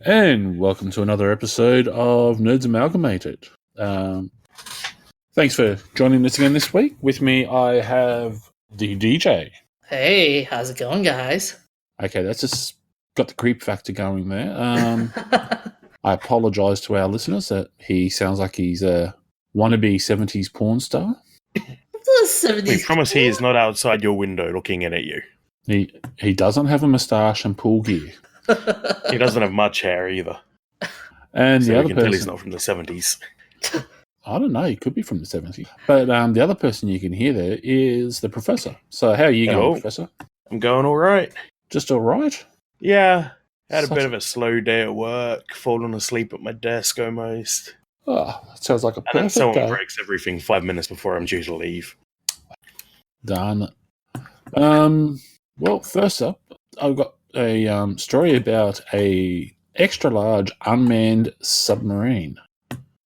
And welcome to another episode of Nerds Amalgamated. Thanks for joining us again this week. With me, I have the DJ. Hey, how's it going, guys? Okay, that's just got the creep factor going there. I apologise to our listeners that he sounds like he's a wannabe 70s porn star. We promise he is not outside your window looking in at you. He doesn't have a moustache and pool gear. He doesn't have much hair either. And so the other you can tell he's not from the 70s. I don't know, he could be from the 70s. But the other person you can hear there is the Professor. So how are you going, Professor? I'm going all right. Just all right? Yeah. Had a bit of a slow day at work, fallen asleep at my desk almost. Oh, that sounds like a perfect and then someone day. breaks everything 5 minutes before I'm due to leave. Darn it. Well, first up, I've got a story about a extra large unmanned submarine.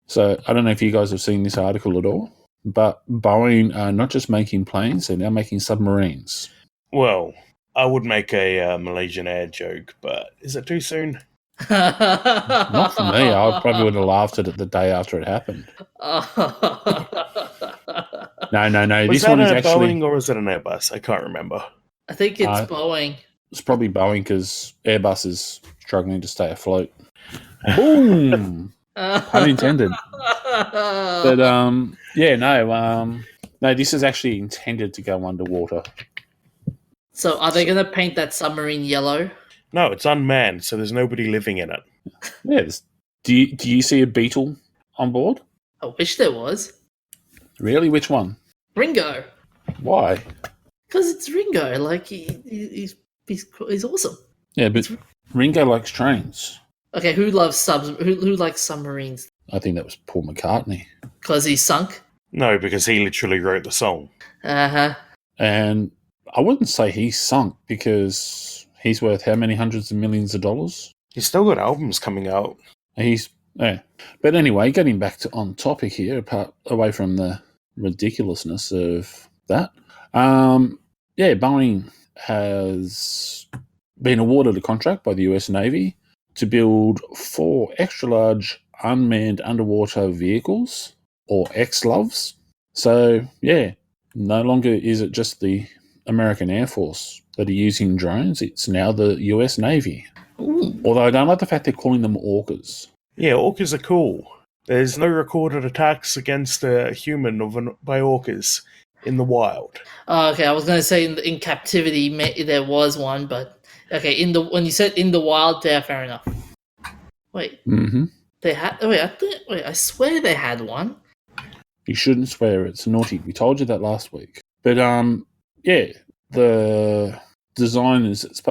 So I don't know if you guys have seen this article at all, but Boeing are not just making planes, they're now making submarines. Well, I would make a Malaysian Air joke, but is it too soon? Not for me. I probably would have laughed at it the day after it happened. No. Was This that one is a actually Boeing or was it an Airbus? I can't remember. I think it's Boeing. It's probably Boeing because Airbus is struggling to stay afloat. Boom! Pun intended. But no, this is actually intended to go underwater. So are they going to paint that submarine yellow? No, it's unmanned, so there's nobody living in it. Yeah. Do you see a beetle on board? I wish there was. Really? Which one? Ringo. Why? Because it's Ringo. Like he's awesome. Yeah, but Ringo likes trains. Okay, who loves subs? Who likes submarines? I think that was Paul McCartney. Because he sunk? No, because he literally wrote the song. Uh-huh. And I wouldn't say he's sunk because he's worth how many hundreds of millions of dollars? He's still got albums coming out. Yeah. But anyway, getting back to on topic here, away from the ridiculousness of that. Boeing has been awarded a contract by the US Navy to build 4 extra-large unmanned underwater vehicles, or XLUVs. So, yeah, no longer is it just the American Air Force that are using drones. It's now the US Navy. Ooh. Although I don't like the fact they're calling them orcas. Yeah, orcas are cool. There's no recorded attacks against a human by orcas in the wild. Okay, I was going to say in captivity there was one, but okay, when you said in the wild, there, fair enough. Wait, they had. I swear they had one. You shouldn't swear; it's naughty. We told you that last week. But the design is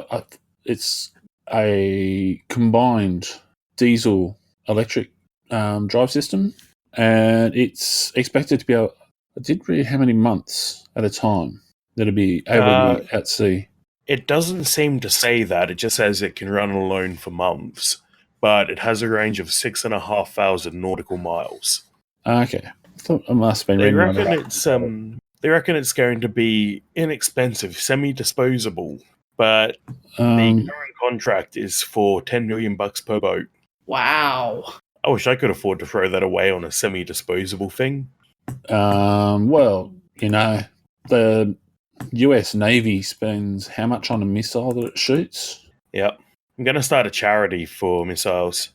it's a combined diesel electric drive system, and it's expected to be able. I did read how many months at a time that'll be able to be at sea. It doesn't seem to say that. It just says it can run alone for months, but it has a range of 6,500 nautical miles. Okay, I thought I must have been They reading reckon They reckon it's going to be inexpensive, semi-disposable, but the current contract is for $10 million per boat. Wow. I wish I could afford to throw that away on a semi-disposable thing. Well, the US Navy spends how much on a missile that it shoots? Yep. I'm going to start a charity for missiles.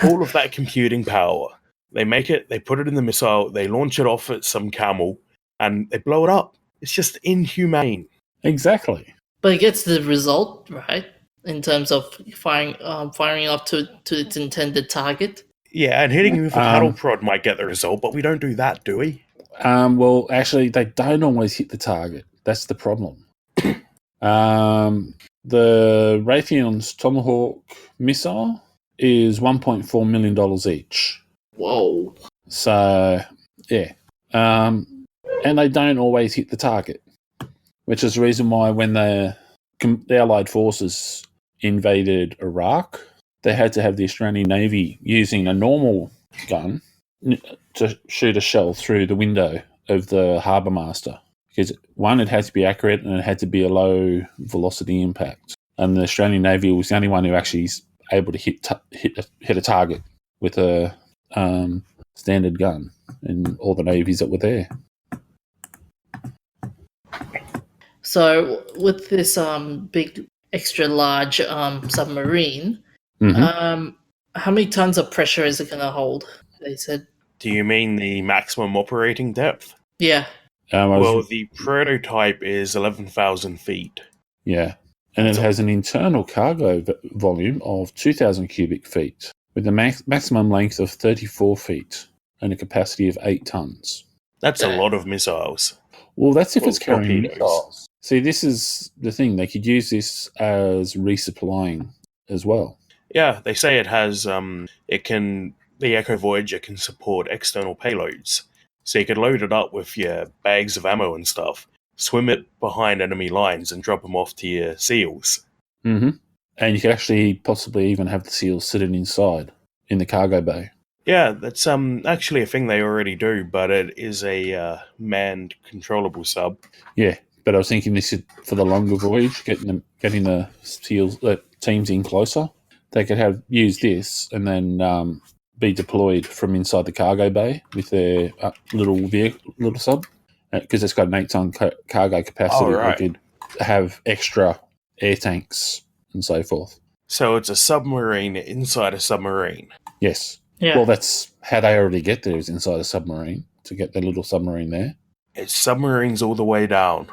All of that computing power. They make it, they put it in the missile, they launch it off at some camel, and they blow it up. It's just inhumane. Exactly. But it gets the result, right? In terms of firing up to its intended target. Yeah, and hitting him with a paddle prod might get the result, but we don't do that, do we? Well, actually, they don't always hit the target. That's the problem. The Raytheon's Tomahawk missile is $1.4 million each. Whoa. So, yeah. And they don't always hit the target, which is the reason why when the Allied forces invaded Iraq, they had to have the Australian Navy using a normal gun to shoot a shell through the window of the harbour master. Because, one, it had to be accurate and it had to be a low velocity impact. And the Australian Navy was the only one who actually able to hit a target with a standard gun, and all the navies that were there. So with this big extra large submarine, how many tons of pressure is it going to hold? They said. Do you mean the maximum operating depth? Yeah. Well, the prototype is 11,000 feet. Yeah. And it has an internal cargo volume of 2,000 cubic feet with a maximum length of 34 feet and a capacity of 8 tons. That's a lot of missiles. Well, that's if it's carrying torpedoes. missiles. See, this is the thing. They could use this as resupplying as well. Yeah, they say it has, the Echo Voyager can support external payloads. So you could load it up with your bags of ammo and stuff, swim it behind enemy lines and drop them off to your SEALs. Mm-hmm. And you could actually possibly even have the SEALs sitting inside in the cargo bay. Yeah, that's actually a thing they already do, but it is a manned controllable sub. Yeah, but I was thinking this is for the longer voyage, getting the SEALs teams in closer. They could use this and then be deployed from inside the cargo bay with their little sub, because it's got an 8-ton cargo capacity. Oh, right. They could have extra air tanks and so forth. So it's a submarine inside a submarine. Yes. Yeah. Well, that's how they already get there, is inside a submarine, to get their little submarine there. It's submarines all the way down.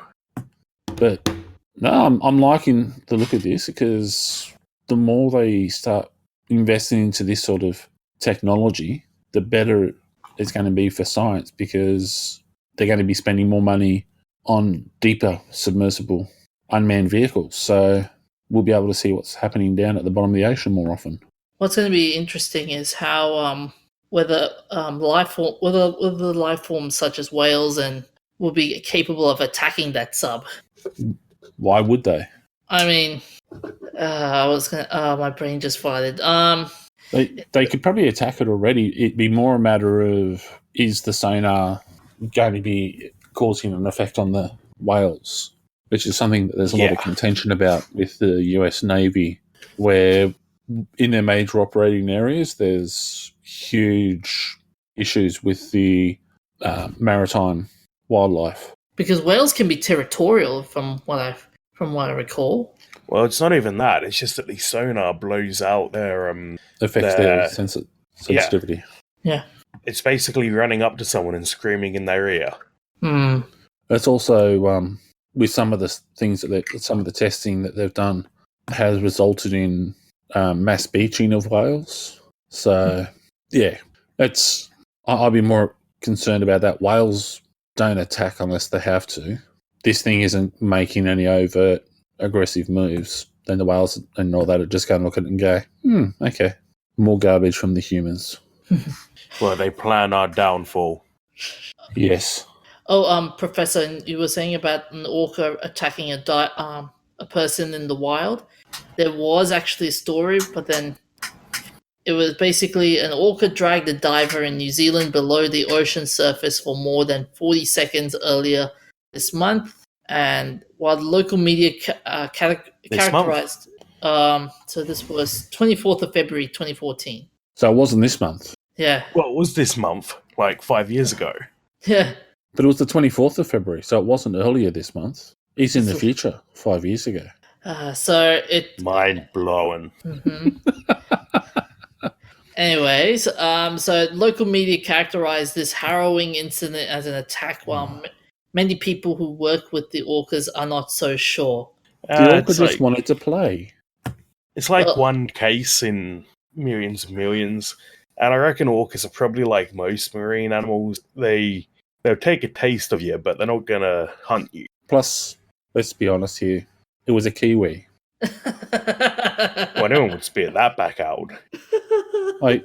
But no, I'm liking the look of this, because the more they start investing into this sort of technology, the better it's going to be for science, because they're going to be spending more money on deeper submersible unmanned vehicles. So we'll be able to see what's happening down at the bottom of the ocean more often. What's going to be interesting is how whether life forms such as whales and will be capable of attacking that sub. Why would they? I mean, I was gonna. My brain just farted. They could probably attack it already. It'd be more a matter of, is the sonar going to be causing an effect on the whales, which is something that there's a lot of contention about with the US Navy, where in their major operating areas there's huge issues with the maritime wildlife. Because whales can be territorial, from what I recall. Well, it's not even that. It's just that the sonar blows out their Affects their sensitivity. Yeah. It's basically running up to someone and screaming in their ear. It's also with some of the things some of the testing that they've done has resulted in mass beaching of whales. So yeah, I'd be more concerned about that. Whales don't attack unless they have to. This thing isn't making any overt aggressive moves. Then the whales and all that are just going to look at it and go, okay, more garbage from the humans. Well, they plan our downfall. Yes. Oh, Professor, you were saying about an orca attacking a person in the wild. There was actually a story, but then it was basically an orca dragged a diver in New Zealand below the ocean surface for more than 40 seconds earlier this month. And while the local media characterized, so this was 24th of February 2014. So it wasn't this month. Yeah. Well, it was this month, like 5 years ago. Yeah. But it was the 24th of February, so it wasn't earlier this month. It's in the future, 5 years ago. So it... Mind blowing. Anyways, so local media characterized this harrowing incident as an attack, while many people who work with the orcas are not so sure. The orca just wanted to play. It's like one case in millions and millions. And I reckon orcas are probably like most marine animals. They'll take a taste of you, but they're not going to hunt you. Plus, let's be honest here, it was a Kiwi. Well, no one would spit that back out. Like,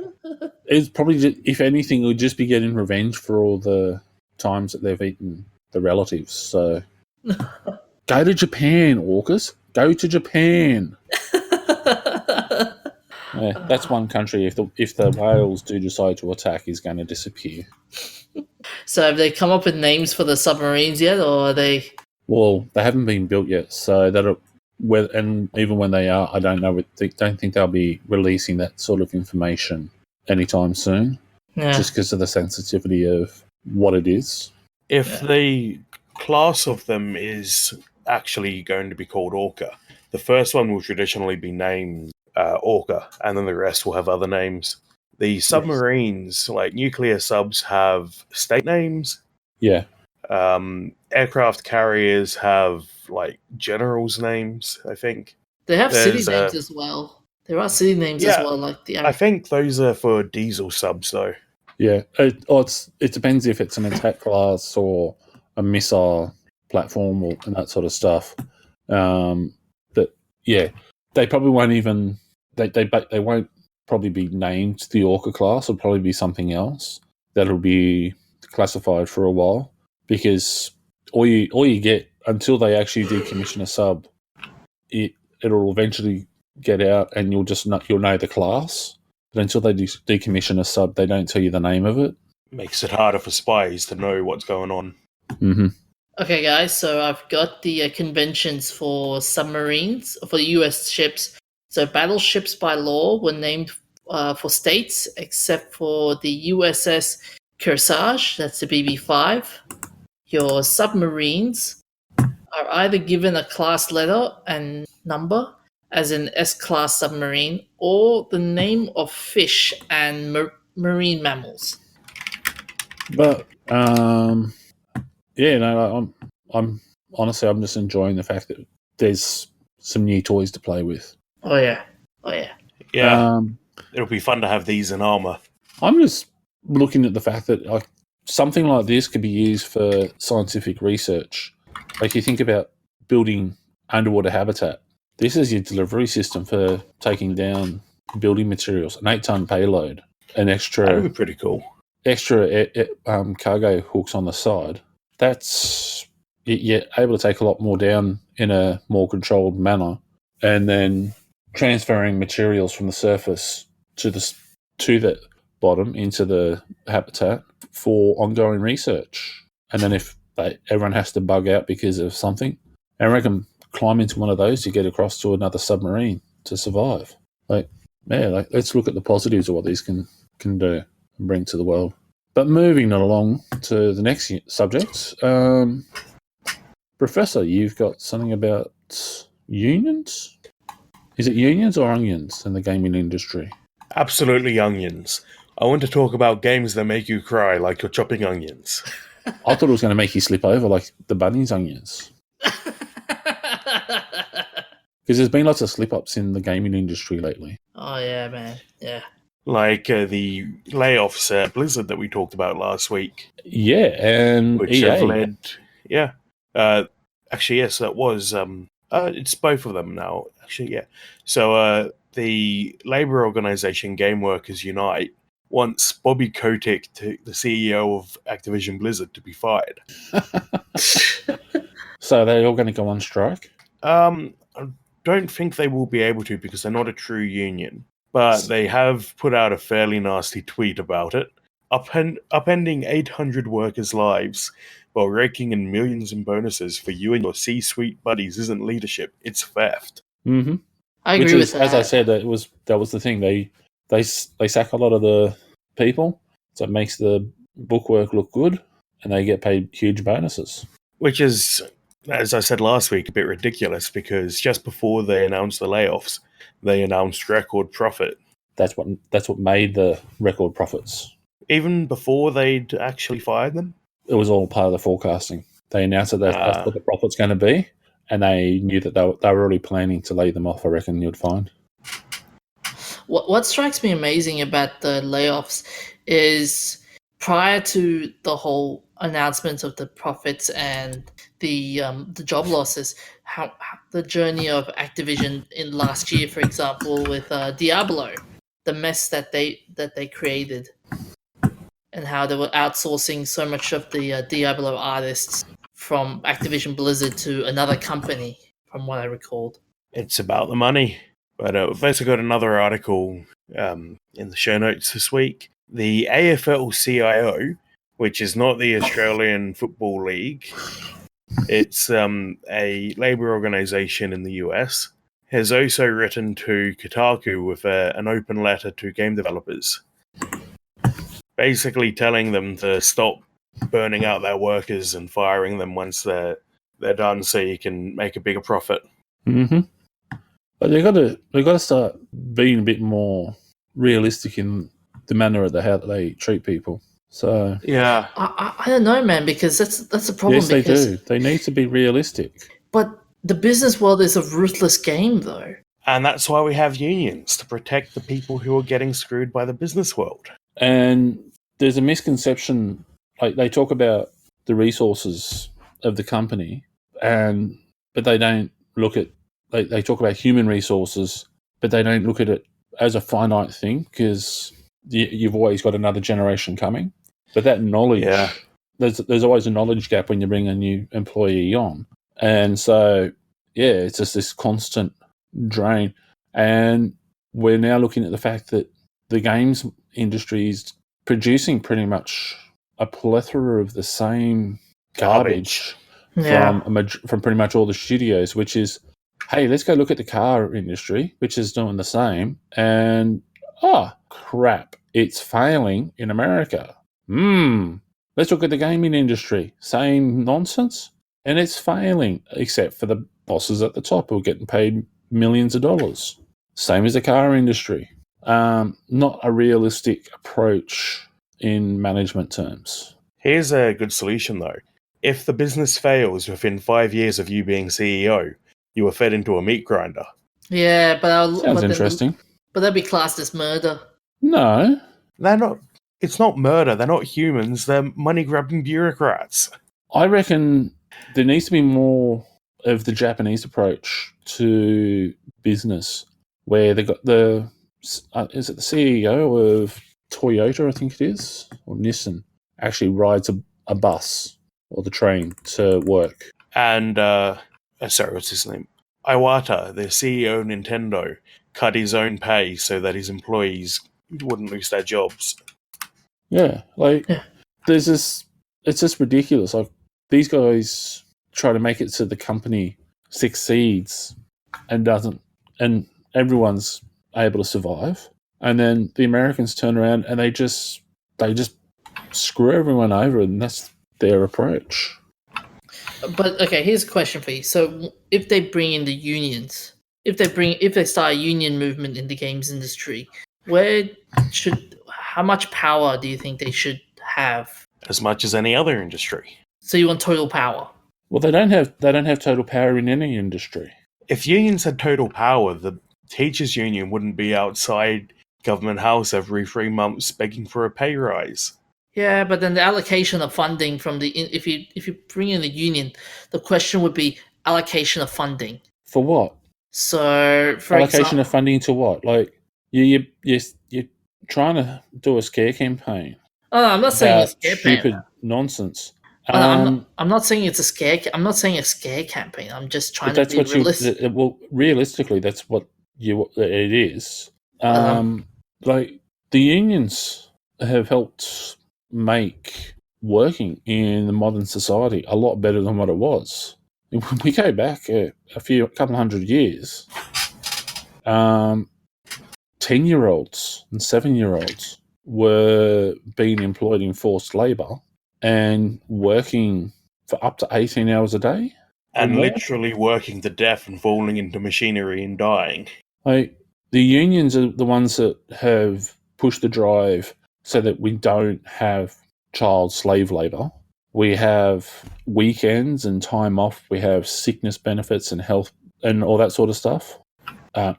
it's probably, if anything, it would just be getting revenge for all the times that they've eaten the relatives. So, go to Japan, orcas. Go to Japan. Yeah, that's one country. If the whales do decide to attack, is going to disappear. So have they come up with names for the submarines yet, or are they? Well, they haven't been built yet, so and even when they are, I don't know. Don't think they'll be releasing that sort of information anytime soon, just because of the sensitivity of what it is. If the class of them is actually going to be called Orca, the first one will traditionally be named Orca, and then the rest will have other names. The submarines, like nuclear subs, have state names. Yeah. Aircraft carriers have like generals' names, I think. They have city names as well. There are city names as well, like the. I think those are for diesel subs, though. Yeah, it depends if it's an attack class or a missile platform and that sort of stuff. They probably won't even they won't probably be named the Orca class. It'll probably be something else that'll be classified for a while, because all you get until they actually decommission a sub, it'll eventually get out and you'll know the class. But until they decommission a sub, they don't tell you the name of it. Makes it harder for spies to know what's going on. Mm-hmm. Okay, guys, so I've got the conventions for submarines, for U.S. ships. So battleships by law were named for states, except for the USS Kearsarge, that's the BB-5. Your submarines are either given a class letter and number, as in S-class submarine, or the name of fish and marine mammals. But I'm honestly, I'm just enjoying the fact that there's some new toys to play with. Oh yeah. Yeah, it'll be fun to have these in armor. I'm just looking at the fact that something like this could be used for scientific research. Like, you think about building underwater habitat. This is your delivery system for taking down building materials. An 8-ton payload, an extra. That would be pretty cool. Extra cargo hooks on the side. That's you're able to take a lot more down in a more controlled manner, and then transferring materials from the surface to the bottom into the habitat for ongoing research. And then if everyone has to bug out because of something, I reckon climb into one of those to get across to another submarine to survive. Let's look at the positives of what these can do and bring to the world. But moving along to the next subject, Professor, you've got something about unions? Is it unions or onions in the gaming industry? Absolutely onions. I want to talk about games that make you cry like you're chopping onions. I thought it was going to make you slip over like the bunny's onions. Because there's been lots of slip-ups in the gaming industry lately. Oh, yeah, man. Yeah. Like the layoffs at Blizzard that we talked about last week. Yeah, and which EA. have led... Yeah. Actually, yes, that was... it's both of them now. Actually, yeah. So the labor organization Game Workers Unite wants Bobby Kotick, the CEO of Activision Blizzard, to be fired. So they're all going to go on strike? I don't think they will be able to, because they're not a true union. But they have put out a fairly nasty tweet about it, upending 800 workers' lives while raking in millions in bonuses for you and your C-suite buddies isn't leadership, it's theft. Mm-hmm. I agree with that. As I said, that was the thing. They sack a lot of the people, so it makes the bookwork look good, and they get paid huge bonuses. Which is, as I said last week, a bit ridiculous, because just before they announced the layoffs, they announced record profit. That's what made the record profits. Even before they'd actually fired them? It was all part of the forecasting. They announced that that's what the profit's going to be, and they knew that they were already planning to lay them off, I reckon you'd find. What strikes me amazing about the layoffs is, prior to the whole announcement of the profits and the job losses, how the journey of Activision in last year, for example, with Diablo, the mess that they created, and how they were outsourcing so much of the Diablo artists from Activision Blizzard to another company, from what I recalled. It's about the money. But we've also got another article in the show notes this week. The AFL-CIO, which is not the Australian Football League, It's a labor organization in the US, has also written to Kotaku with an open letter to game developers, basically telling them to stop burning out their workers and firing them once they're done, so you can make a bigger profit. Mm-hmm. But they got to start being a bit more realistic in the manner of how they treat people. So yeah, I don't know, man, because that's a problem. Yes, they do. They need to be realistic. But the business world is a ruthless game, though. And that's why we have unions, to protect the people who are getting screwed by the business world. And there's a misconception, like they talk about the resources of the company, but they don't look at, they talk about human resources, but they don't look at it as a finite thing, because you've always got another generation coming. But that knowledge, there's always a knowledge gap when you bring a new employee on. And so, it's just this constant drain. And we're now looking at the fact that the games industry is producing pretty much a plethora of the same garbage from pretty much all the studios, which is, hey, let's go look at the car industry, which is doing the same, and crap, it's failing in America. Let's look at the gaming industry, same nonsense, and it's failing, except for the bosses at the top who are getting paid millions of dollars. Same as the car industry. Not a realistic approach in management terms. Here's a good solution, though. If the business fails within 5 years of you being CEO, you are fed into a meat grinder. Yeah, Sounds interesting. But that'd be classed as murder. No. They're not. It's not murder. They're not humans. They're money-grabbing bureaucrats. I reckon there needs to be more of the Japanese approach to business, where they got is it the CEO of Toyota, I think it is, or Nissan, actually rides a bus or the train to work. And, sorry, what's his name? Iwata, the CEO of Nintendo, cut his own pay so that his employees wouldn't lose their jobs. Yeah, there's this, it's just ridiculous. Like, these guys try to make it so the company succeeds and doesn't, and everyone's able to survive. And then the Americans turn around and they just screw everyone over, and that's their approach. But okay, here's a question for you. So if they bring in the unions, if they start a union movement in the games industry, how much power do you think they should have? As much as any other industry. So you want total power? Well, they don't have total power in any industry. If unions had total power, the teachers' union wouldn't be outside Government House every 3 months begging for a pay rise. Yeah, but then the allocation of funding from if you bring in the union, the question would be allocation of funding. For what? So, for allocation of funding to what? Like you're trying to do a scare campaign. Oh, no, I'm not saying a scare stupid nonsense. I'm not saying it's a scare. I'm not saying a scare campaign. I'm just trying to be realistic. Realistically, that's what it is. Like the unions have helped make working in the modern society a lot better than what it was. When we go back a couple hundred years, 10-year-olds and 7-year-olds were being employed in forced labour and working for up to 18 hours a day. And literally working to death and falling into machinery and dying. Like, the unions are the ones that have pushed the drive so that we don't have child slave labour. We have weekends and time off. We have sickness benefits and health and all that sort of stuff.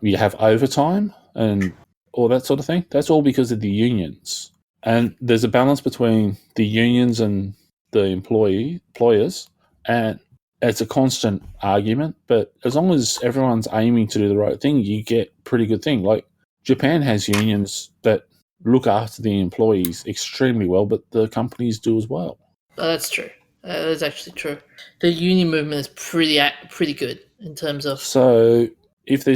You have overtime and all that sort of thing. That's all because of the unions. And there's a balance between the unions and the employers, and it's a constant argument. But as long as everyone's aiming to do the right thing, you get pretty good thing. Like Japan has unions that look after the employees extremely well, but the companies do as well. That's true. That's actually true. The union movement is pretty good in terms of. So if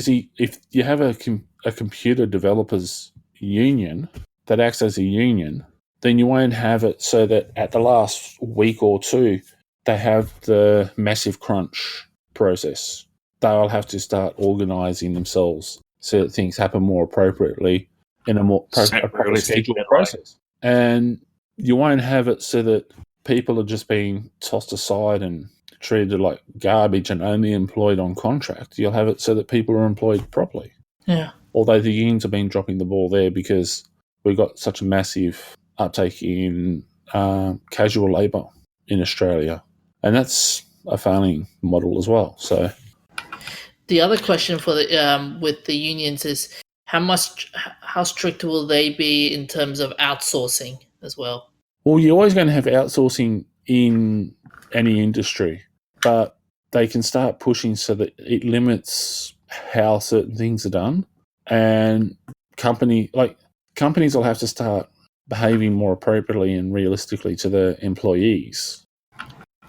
you have a computer developers union that acts as a union, then you won't have it so that at the last week or two they have the massive crunch process. They'll have to start organising themselves so that things happen more appropriately in a more proper scheduled process. And you won't have it so that people are just being tossed aside and treated like garbage and only employed on contract. You'll have it so that people are employed properly. Yeah. Although the unions have been dropping the ball there because we've got such a massive uptake in casual labour in Australia. And that's a failing model as well. So the other question for the with the unions is how strict will they be in terms of outsourcing as well? Well, you're always going to have outsourcing in any industry, but they can start pushing so that it limits how certain things are done, and companies will have to start behaving more appropriately and realistically to their employees.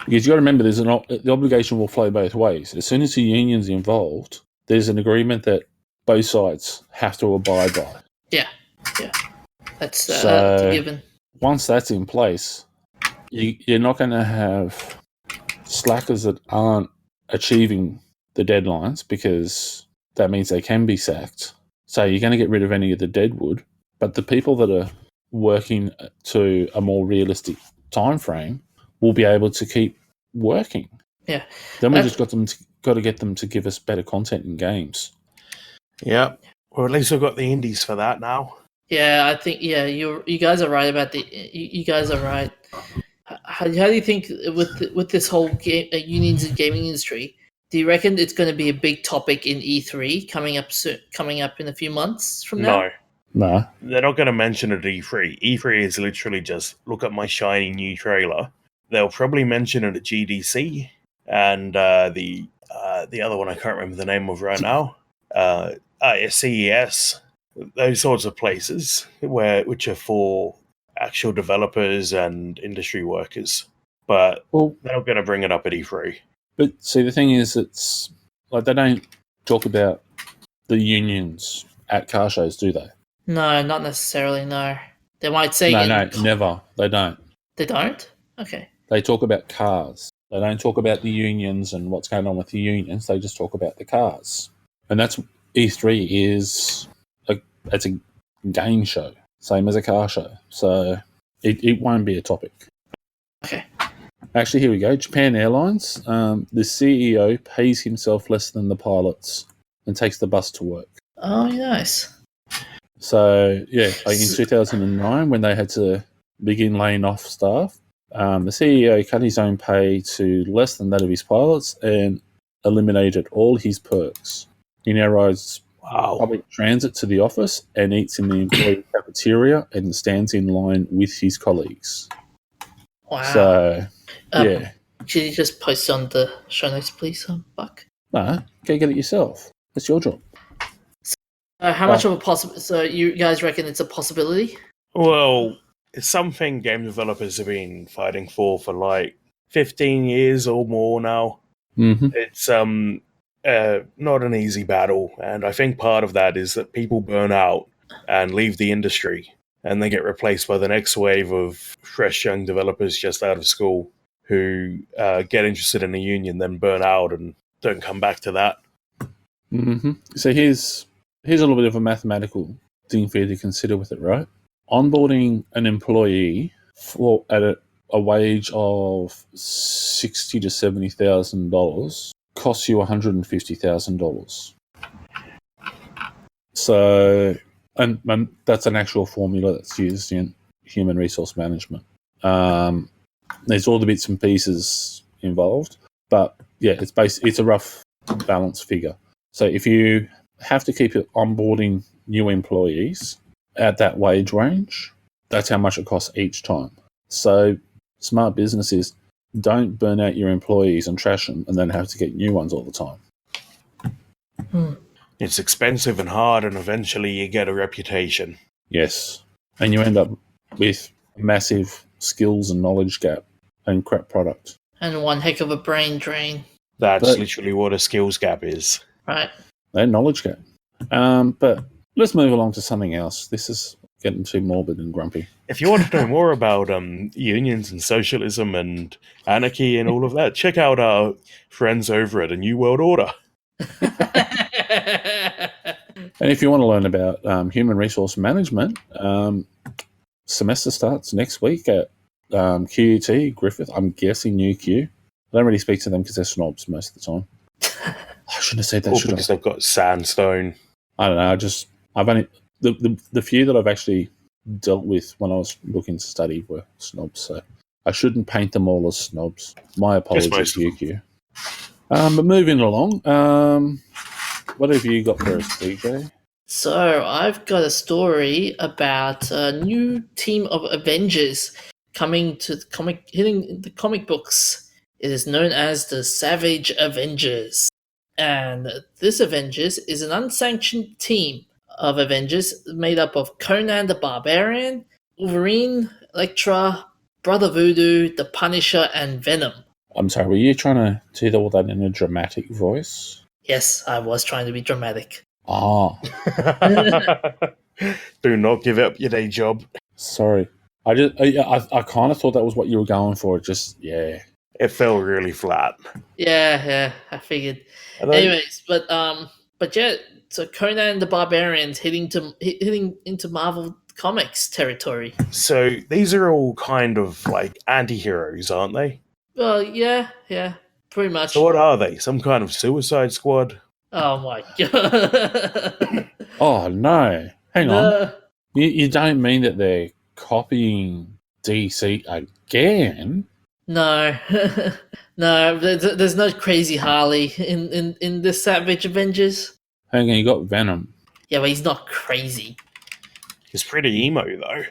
Because you got to remember, the obligation will flow both ways. As soon as the union's involved, there's an agreement that both sides have to abide by. Yeah. That's a given. Once that's in place, you're not going to have slackers that aren't achieving the deadlines, because that means they can be sacked. So you're going to get rid of any of the deadwood, but the people that are working to a more realistic time frame will be able to keep working. Yeah. Then we just got to get them to give us better content in games. Yeah. Or at least we've got the indies for that now. Yeah, I think you guys are right about you guys are right. How do you think with this whole unions and gaming industry? Do you reckon it's going to be a big topic in E3 coming up in a few months from now? No. They're not going to mention it at E3. E3 is literally just look at my shiny new trailer. They'll probably mention it at GDC and the other one I can't remember the name of right now. CES. Those sorts of places which are for actual developers and industry workers. But they're not going to bring it up at E3. But see, the thing is, it's like they don't talk about the unions at car shows, do they? No, not necessarily, no. They might say... No, never. They don't. They don't? Okay. They talk about cars. They don't talk about the unions and what's going on with the unions. They just talk about the cars. And that's... E3 is... It's a game show, same as a car show. So it won't be a topic. Okay. Actually, here we go. Japan Airlines. The CEO pays himself less than the pilots and takes the bus to work. Oh, nice. So, yeah, like in 2009, when they had to begin laying off staff, the CEO cut his own pay to less than that of his pilots and eliminated all his perks. He now rides public transit to the office and eats in the employee cafeteria and stands in line with his colleagues. Wow. So, yeah. Should you just post on the show notes, please, Buck? No, go get it yourself. That's your job. How much of a possibility? So you guys reckon it's a possibility? Well, it's something game developers have been fighting for like 15 years or more now. Mm-hmm. It's not an easy battle, and I think part of that is that people burn out and leave the industry, and they get replaced by the next wave of fresh young developers just out of school who get interested in a union, then burn out and don't come back to that. Mm-hmm. So here's a little bit of a mathematical thing for you to consider with it, right? Onboarding an employee at a wage of $60,000 to $70,000 costs you $150,000. So, and that's an actual formula that's used in human resource management. There's all the bits and pieces involved, but yeah, it's a rough balance figure. So if you have to keep onboarding new employees at that wage range, that's how much it costs each time. So smart businesses don't burn out your employees and trash them and then have to get new ones all the time. It's expensive and hard, and eventually you get a reputation. Yes. And you end up with a massive skills and knowledge gap and crap product. And one heck of a brain drain. That's literally what a skills gap is. Right. And knowledge gap. But let's move along to something else. This is getting too morbid and grumpy. If you want to know more about unions and socialism and anarchy and all of that, check out our friends over at A New World Order. And if you want to learn about human resource management, semester starts next week at QUT, Griffith. I'm guessing UQ. I don't really speak to them because they're snobs most of the time. I shouldn't have said that. Or because they've got sandstone. I don't know. I've only the few that I've actually dealt with when I was looking to study were snobs. So I shouldn't paint them all as snobs. My apologies, UQ. But moving along, what have you got for us, DJ? So I've got a story about a new team of Avengers coming to hitting the comic books. It is known as the Savage Avengers. And this Avengers is an unsanctioned team of Avengers made up of Conan the Barbarian, Wolverine, Elektra, Brother Voodoo, the Punisher, and Venom. I'm sorry, were you trying to do all that in a dramatic voice? Yes, I was trying to be dramatic. Ah. Do not give up your day job. Sorry. I kind of thought that was what you were going for. Yeah. It fell really flat. Yeah, I figured. Anyways, but yeah, so Conan the Barbarian's hitting into Marvel Comics territory. So these are all kind of like anti-heroes, aren't they? Well, yeah, pretty much. So what are they? Some kind of Suicide Squad? Oh my god. Oh no. Hang on. You don't mean that they're copying DC again? No. No, there's no crazy Harley in the Savage Avengers. Hang on, you got Venom. Yeah, but he's not crazy. He's pretty emo though.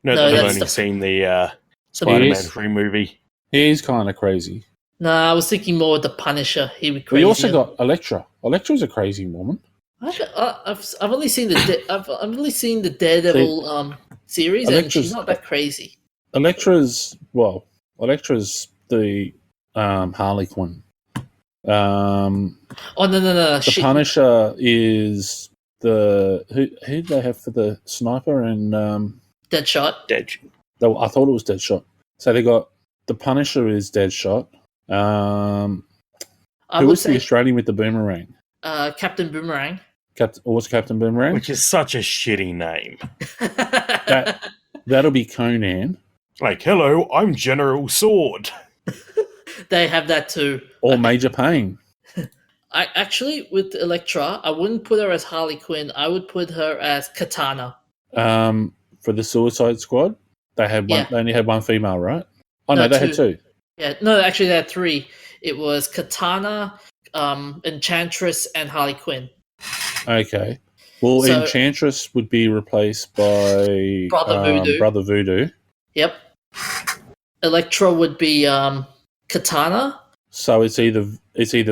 No, No, I've that's only seen the Spider-Man 3 movie. He's kind of crazy. No, I was thinking more of the Punisher. He would crazy. We also got Elektra. Elektra's a crazy woman. I've only seen the Daredevil series, and she's not that crazy. Elektra's the Harley Quinn. Oh no! The Punisher is the who did they have for the sniper and Deadshot. I thought it was Deadshot. So they got the Punisher is Deadshot. Who was the Australian with the boomerang? Captain Boomerang. What's Captain Boomerang? Which is such a shitty name. That'll be Conan. Like, hello, I'm General Sword. They have that too. Or Major Payne. I actually, with Elektra, I wouldn't put her as Harley Quinn. I would put her as Katana. For the Suicide Squad, they only had one female, right? Oh no, they had two. Yeah, no, actually they had three. It was Katana, Enchantress, and Harley Quinn. Okay. Well, so, Enchantress would be replaced by Brother Voodoo. Yep. Elektra would be Katana. So it's either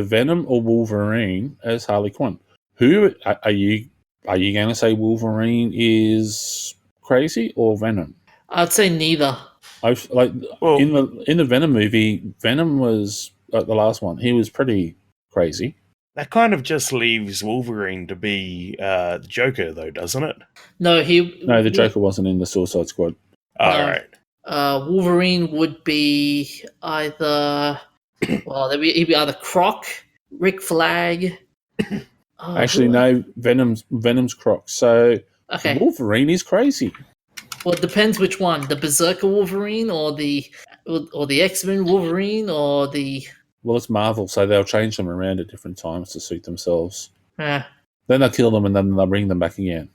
Venom or Wolverine as Harley Quinn. Who are you going to say Wolverine is crazy or Venom? I'd say neither. In the Venom movie, Venom was the last one. He was pretty crazy. That kind of just leaves Wolverine to be the Joker, though, doesn't it? No, the Joker wasn't in the Suicide Squad. All right. Wolverine would be either he'd be either Croc, Rick Flag. Actually, no, Venom's Croc. So okay. Wolverine is crazy. Well, it depends which one: the Berserker Wolverine, or the X-Men Wolverine, or the. Well, it's Marvel, so they'll change them around at different times to suit themselves. Yeah. Then they'll kill them, and then they'll bring them back again.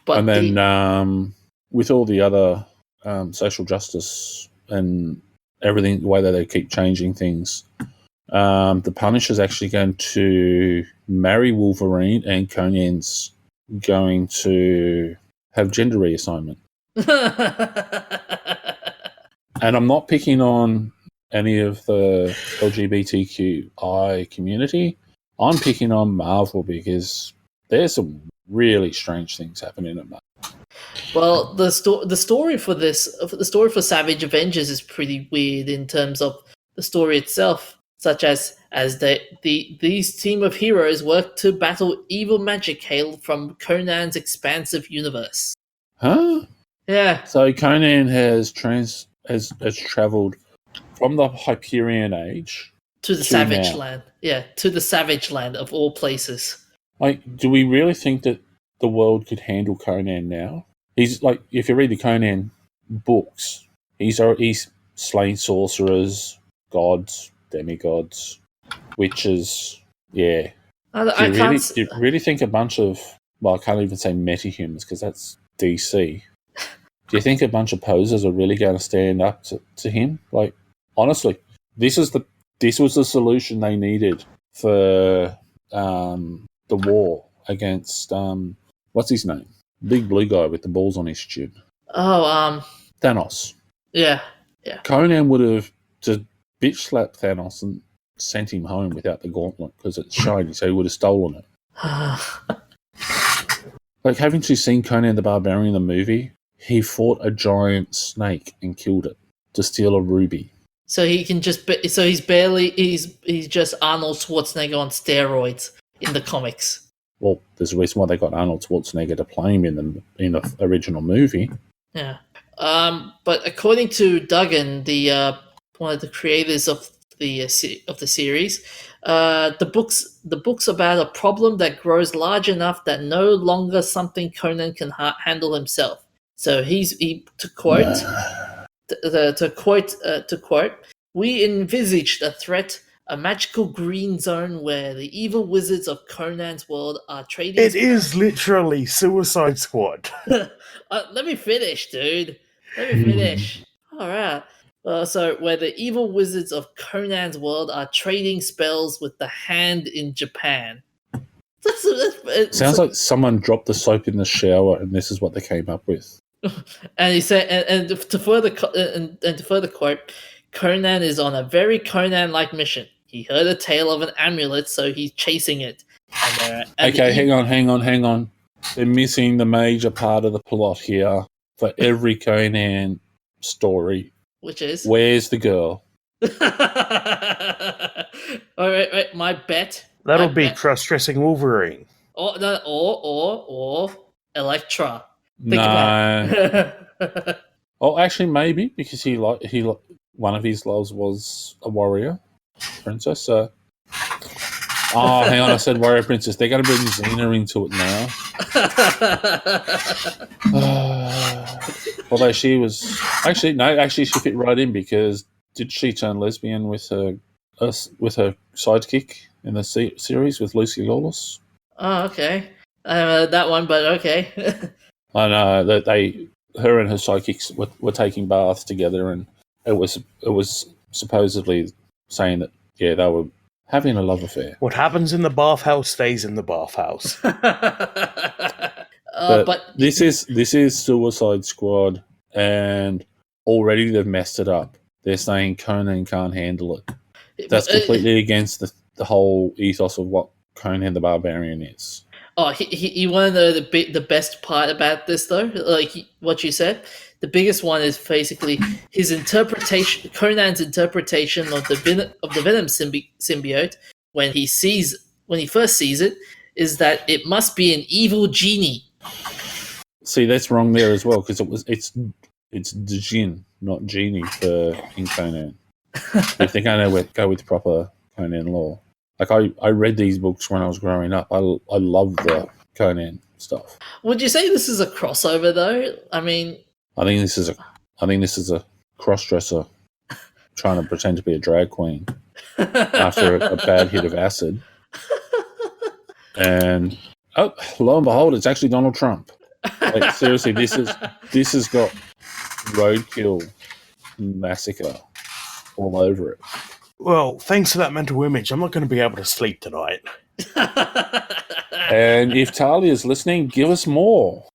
But then with all the other social justice and everything, the way that they keep changing things, the Punisher's actually going to marry Wolverine, and Conan's going to have gender reassignment. And I'm not picking on any of the LGBTQI community. I'm picking on Marvel because there's some really strange things happening at Marvel. Well, the story for Savage Avengers is pretty weird in terms of the story itself, such as these team of heroes work to battle evil magic hailed from Conan's expansive universe. Huh? Yeah, So Conan has travelled from the Hyperion Age to the to Savage now. Land. Yeah, to the Savage Land of all places. Like, do we really think that the world could handle Conan now? He's like, if you read the Conan books, he's slain sorcerers, gods, demigods, witches. Yeah. I can't. Do you really think a bunch of, well, I can't even say metahumans because that's DC. Do you think a bunch of posers are really going to stand up to him? Like, honestly, this was the solution they needed for the war against what's his name? Big blue guy with the balls on his chin. Oh, Thanos. yeah. Conan would have just bitch slapped Thanos and sent him home without the gauntlet because it's shiny, so he would have stolen it. Like, haven't you seen Conan the Barbarian, the movie? He fought a giant snake and killed it to steal a ruby. So he can just. So he's just Arnold Schwarzenegger on steroids in the comics. Well, there's a reason why they got Arnold Schwarzenegger to play him in the original movie. Yeah. But according to Duggan, the one of the creators of the series, the book's about a problem that grows large enough that no longer something Conan can handle himself. So to quote, we envisaged a threat, a magical green zone where the evil wizards of Conan's world are trading. It is literally Suicide Squad. Let me finish, dude. Let me finish. All right. So where the evil wizards of Conan's world are trading spells with the hand in Japan. Sounds like someone dropped the soap in the shower, and this is what they came up with. And he said, and to further quote, Conan is on a very Conan-like mission. He heard a tale of an amulet, so he's chasing it. Okay, hang on. They're missing the major part of the plot here for every Conan story. Which is? Where's the girl? All right, my bet. That'll be cross-dressing Wolverine. Or Elektra. No. Oh, actually, maybe because one of his loves was a warrior princess. So, hang on, I said warrior princess. They're going to bring Xena into it now. Although she was actually she fit right in because did she turn lesbian with her sidekick in the series with Lucy Lawless? Oh, okay. That one, but okay. I know that her and her sidekicks were taking baths together, and it was supposedly saying that they were having a love affair. What happens in the bathhouse stays in the bathhouse. But this is Suicide Squad, and already they've messed it up. They're saying Conan can't handle it. That's completely against the whole ethos of what Conan the Barbarian is. Oh, you want to know the best part about this though? Like what you said, the biggest one is basically his interpretation, Conan's interpretation of the Venom symbiote when he first sees it, is that it must be an evil genie. See, that's wrong there as well because it's the Jinn, not genie in Conan. If they're going to go with proper Conan lore. Like I read these books when I was growing up. I love the Conan stuff. Would you say this is a crossover though? I mean, I think this is a cross-dresser trying to pretend to be a drag queen after a bad hit of acid. And lo and behold, it's actually Donald Trump. Like seriously, this has got roadkill massacre all over it. Well, thanks for that mental image. I'm not going to be able to sleep tonight. And if Talia's listening, give us more.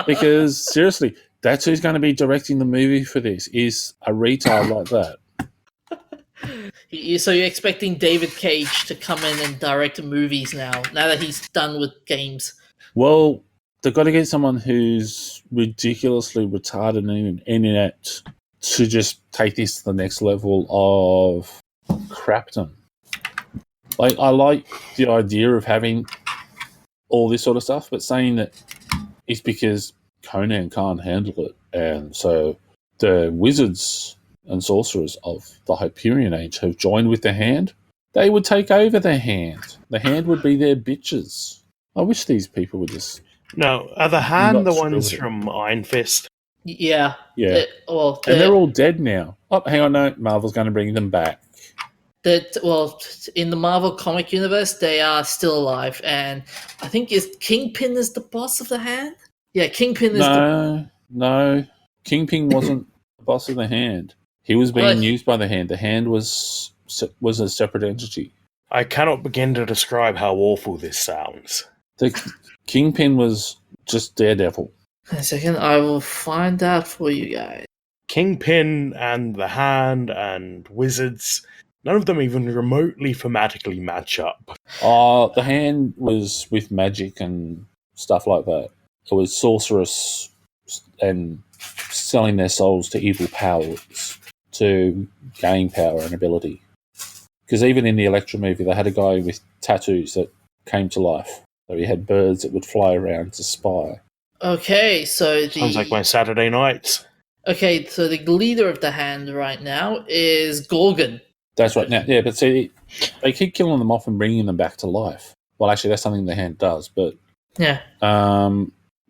Because seriously, that's who's going to be directing the movie for this, is a retard like that. So you're expecting David Cage to come in and direct movies now that he's done with games? Well, they've got to get someone who's ridiculously retarded and inept to just take this to the next level of crapton. Like, I like the idea of having all this sort of stuff, but saying that is because Conan can't handle it. And so the wizards and sorcerers of the Hyperion Age have joined with the hand. They would take over the hand. The hand would be their bitches. I wish these people would just... No, are the hand the Not ones screw it. from Iron Fist? Yeah. Yeah. Well, And they're all dead now. Oh, hang on, no. Marvel's going to bring them back. well, in the Marvel comic universe, they are still alive, and I think Kingpin is the boss of the hand. Yeah, Kingpin is No. Kingpin wasn't the boss of the hand. He was being used by the hand. The hand was a separate entity. I cannot begin to describe how awful this sounds. The Kingpin was just Daredevil. A second, I will find out for you guys. Kingpin and the Hand and Wizards, none of them even remotely thematically match up. The hand was with magic and stuff like that. It was sorceress and selling their souls to evil powers to gain power and ability. Because even in the Elektra movie, they had a guy with tattoos that came to life. So he had birds that would fly around to spy. Okay, so Sounds like my Saturday nights. Okay, so the leader of the hand right now is Gorgon. That's right. Now, yeah, but see, they keep killing them off and bringing them back to life. Well, actually, that's something the hand does, but yeah,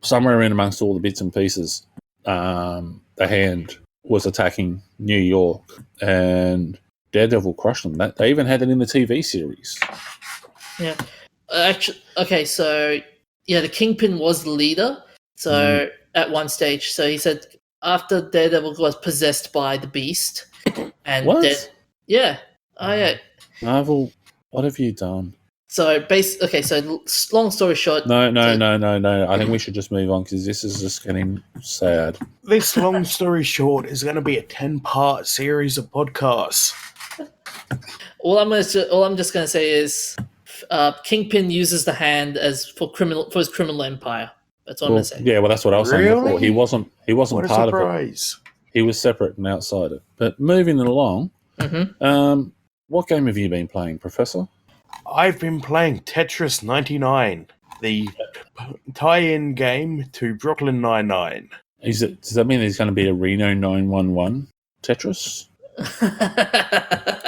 somewhere in amongst all the bits and pieces, the hand was attacking New York, and Daredevil crushed them. They even had it in the TV series. Yeah. Actually, okay, so yeah, the Kingpin was the leader. So at one stage, so he said after Daredevil was possessed by the Beast, and what? Yeah. Oh yeah. Marvel, what have you done? So so long story short. No. I think we should just move on because this is just getting sad. This long story short is going to be a 10-part series of podcasts. All I'm just going to say is, Kingpin uses the hand for his criminal empire. That's what I'm going to say. Yeah, well, that's what I was saying before. He wasn't What a part surprise. of it. He was separate and outside it. But moving it along, what game have you been playing, Professor? I've been playing Tetris 99, the tie-in game to Brooklyn Nine-Nine. Does that mean there's going to be a Reno 911 Tetris?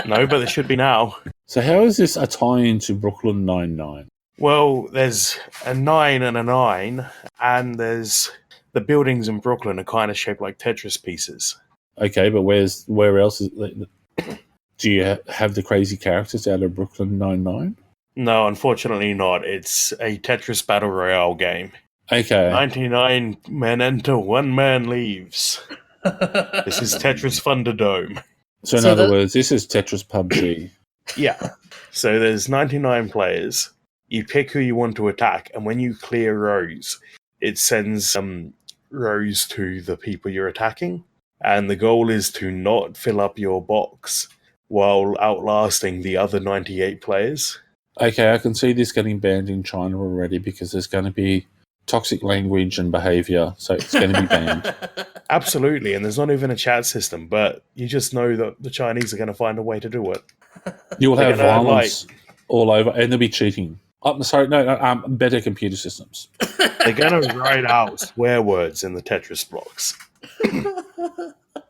No, but there should be now. So how is this a tie-in to Brooklyn Nine-Nine? Well, there's a 9 and a 9, and there's the buildings in Brooklyn are kind of shaped like Tetris pieces. Okay, but where else is... Do you have the crazy characters out of Brooklyn Nine-Nine? No, unfortunately not. It's a Tetris Battle Royale game. Okay. 99 men enter, 1 man leaves. This is Tetris Thunderdome. So in other words, this is Tetris PUBG. Yeah. So there's 99 players. You pick who you want to attack, and when you clear rows, it sends some rows to the people you're attacking. And the goal is to not fill up your box while outlasting the other 98 players. Okay, I can see this getting banned in China already because there's going to be toxic language and behaviour, so it's going to be banned. Absolutely, and there's not even a chat system, but you just know that the Chinese are going to find a way to do it. You will have violence all over, and there'll be cheating. Better computer systems. They're going to write out swear words in the Tetris blocks.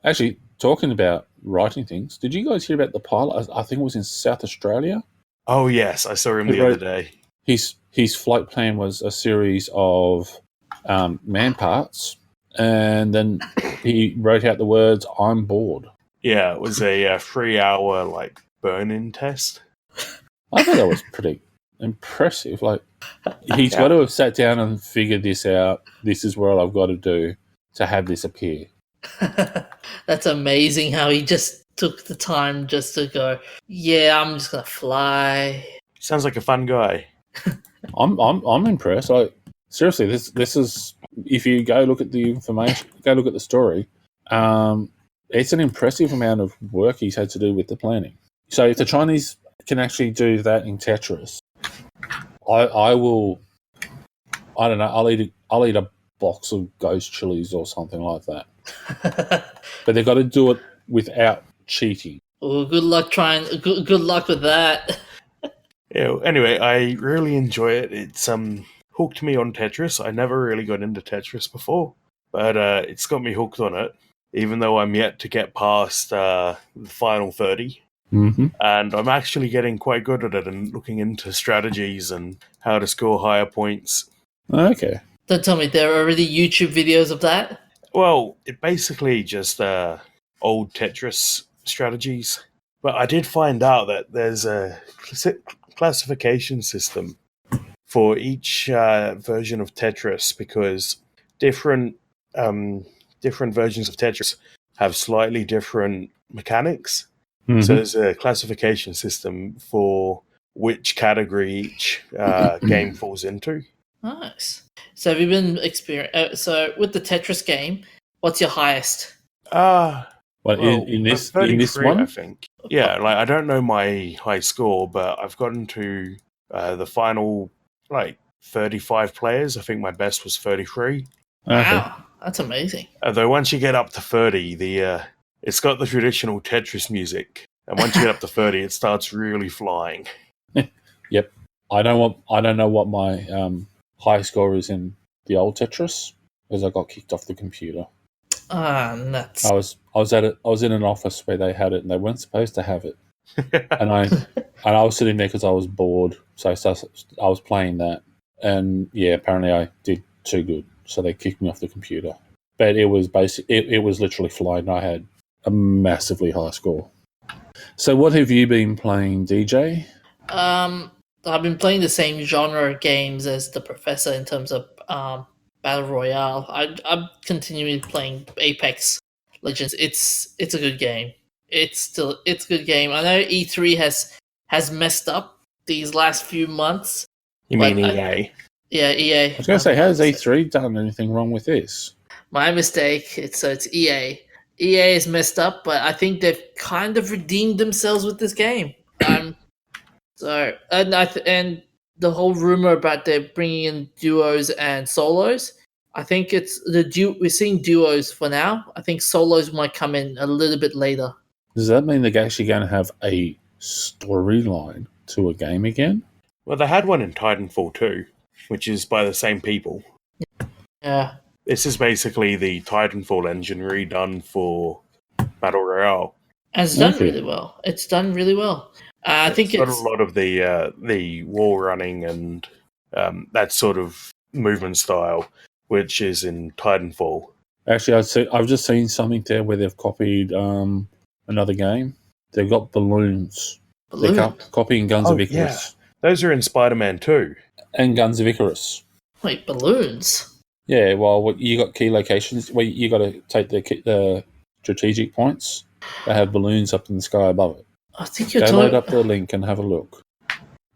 Actually, talking about writing things, did you guys hear about the pilot? I think it was in South Australia. Oh, yes, I saw him the other day. His flight plan was a series of man parts, and then he wrote out the words, "I'm bored." Yeah, it was a 3-hour burn-in test. I thought that was pretty impressive. He's got to have sat down and figured this out. This is what I've got to do to have this appear. That's amazing how he just took the time just to go, yeah, I'm just going to fly. Sounds like a fun guy. I'm impressed. Seriously, this is, if you go look at the information, go look at the story, it's an impressive amount of work he's had to do with the planning. So if the Chinese can actually do that in Tetris, I will. I don't know. I'll eat a box of ghost chilies or something like that. But they've got to do it without cheating. Well, good luck trying. Good luck with that. Yeah. Anyway, I really enjoy it. It's hooked me on Tetris. I never really got into Tetris before, but it's got me hooked on it, even though I'm yet to get past the final 30. Mm-hmm. And I'm actually getting quite good at it and looking into strategies and how to score higher points. Okay. Don't tell me there are already YouTube videos of that. Well, it basically just old Tetris strategies. But I did find out that there's a classification system for each version of Tetris, because different versions of Tetris have slightly different mechanics. Mm-hmm. So there's a classification system for which category each game falls into. Nice. So have you been so with the Tetris game, what's your highest? In this 33, one? I think. Yeah, like I don't know my high score, but I've gotten to the final 35 players. I think my best was 33. Wow, that's amazing. Although once you get up to 30, it's got the traditional Tetris music, and once you get up to 30, it starts really flying. Yep. I don't know what my high score is in the old Tetris, because I got kicked off the computer. Nuts. I was in an office where they had it, and they weren't supposed to have it. and I was sitting there because I was bored, so I was playing that, and yeah, apparently I did too good, so they kicked me off the computer. But it was it was literally flying. I had a massively high score. So what have you been playing, DJ? I've been playing the same genre of games as the Professor in terms of Battle Royale. I'm continuing playing Apex Legends. It's a good game. It's a good game. I know E3 has messed up these last few months. You mean EA? Yeah, EA. I was going to say, has E3 done anything wrong with this? My mistake. It's EA. EA is messed up, but I think they've kind of redeemed themselves with this game. And the whole rumor about they're bringing in duos and solos. I think it's we're seeing duos for now. I think solos might come in a little bit later. Does that mean they're actually going to have a storyline to a game again? Well, they had one in Titanfall 2, which is by the same people. Yeah. This is basically the Titanfall engine redone for Battle Royale. And it's done really well. It's done really well. I think got a lot of the wall running and that sort of movement style, which is in Titanfall. Actually, I've just seen something there where they've copied another game. They've got balloons. They're copying Guns of Icarus. Yeah. Those are in Spider-Man 2. And Guns of Icarus. Wait, balloons? Yeah, well, you got key locations. Well, you got to take the strategic points. They have balloons up in the sky above it. I think you're load up the link and have a look.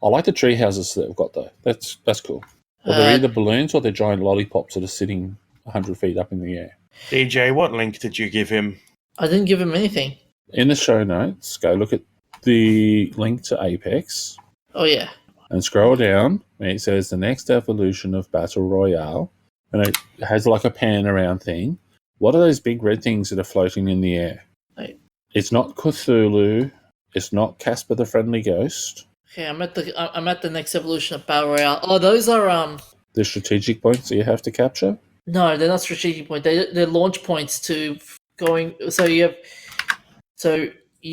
I like the tree houses that they've got though. That's cool. Well, they're either balloons or they're giant lollipops that are sitting 100 feet up in the air. DJ, what link did you give him? I didn't give him anything. In the show notes, go look at the link to Apex. Oh yeah. And scroll down where it says the next evolution of Battle Royale, and it has like a pan around thing. What are those big red things that are floating in the air? Right. It's not Cthulhu. It's not Casper the Friendly Ghost. Okay, I'm at the next evolution of Battle Royale. Oh, those are the strategic points that you have to capture. No, they're not strategic points. They're launch points to going. So you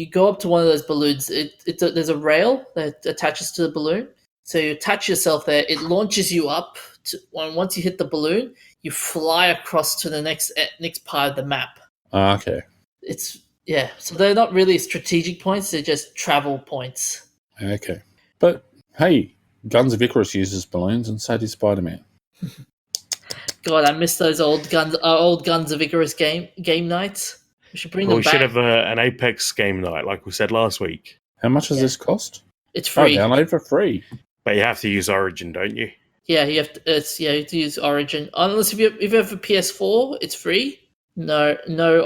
go up to one of those balloons. There's a rail that attaches to the balloon. So you attach yourself there. It launches you up. Once you hit the balloon, you fly across to the next part of the map. Okay. So they're not really strategic points. They're just travel points. Okay. But hey, Guns of Icarus uses balloons, and so does Spider-Man. God, I miss those old Guns of Icarus game nights. We should bring them back. We should have an Apex game night, like we said last week. How much does this cost? It's free. Download for free. But you have to use Origin, don't you? Yeah, you have to use Origin. Unless if you have a PS4, it's free. No